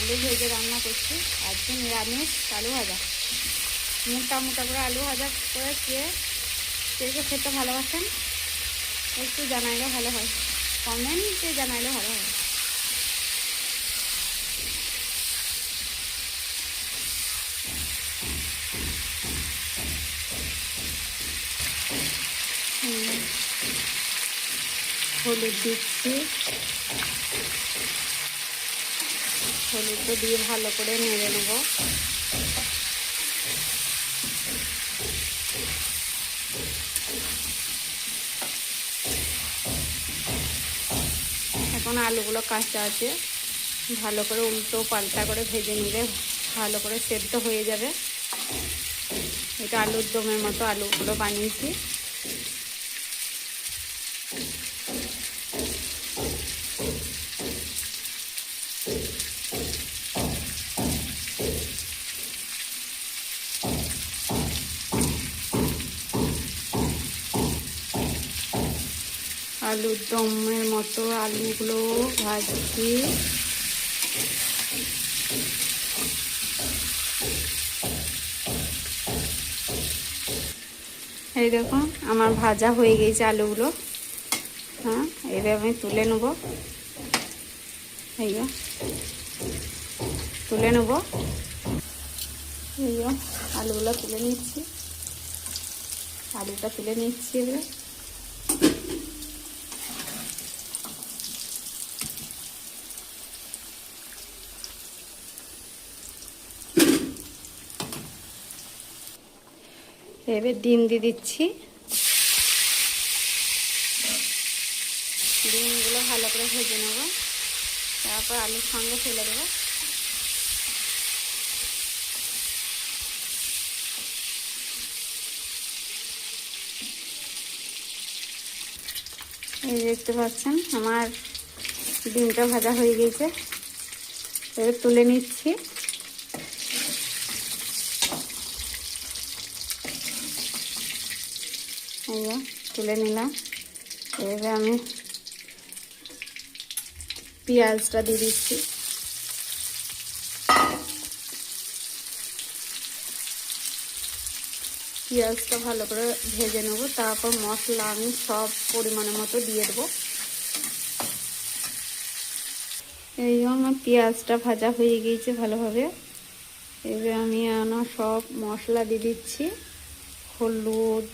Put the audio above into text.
আলু ভেজে রান্না করছি, আজকে নিরামিষ আলু ভাজা। মোটা মোটা করে আলু ভাজা করে কে খেতে ভালোবাসেন একটু জানাইলে ভালো হয়, কমেন্টে জানাইলে ভালো হয়। হলুদ দিচ্ছি, হলুদটা দিয়ে ভালো করে নেড়ে নেব। এখন আলুগুলো কাঁচা আছে, ভালো করে উল্টো পাল্টা করে ভেজে নিলে ভালো করে সেদ্ধ হয়ে যাবে। এটা আলুর দমের মতো আলুগুলো বানিয়েছি। আলুর দমের মতো আলুগুলো ভাজছি। এই দেখুন আমার ভাজা হয়ে গেছে আলুগুলো। হ্যাঁ, এবার আমি তুলে নেব। এই তুলে নেব, এই আলুগুলো তুলে নিচ্ছি। আলুটা তুলে নিচ্ছি এবার। এবার ডিম দিয়ে দিচ্ছি। ডিমগুলো ভালো করে ভেজে নেব, তারপর আলুর সঙ্গে ফেলে দেবো। এই দেখতে পাচ্ছেন আমার ডিমটা ভাজা হয়ে গেছে। এবার তুলে নিচ্ছি। এই তুলে নিলাম। এবার আমি পেঁয়াজটা দিয়ে দিচ্ছি। পেঁয়াজটা ভালো করে ভেজে নেব, তারপর মশলা আমি সব পরিমাণের মতো দিয়ে দেবো। এই আমার পেঁয়াজটা ভাজা হয়ে গিয়েছে ভালোভাবে। এবার আমি সব মশলা দিয়ে দিচ্ছি। হলুদ,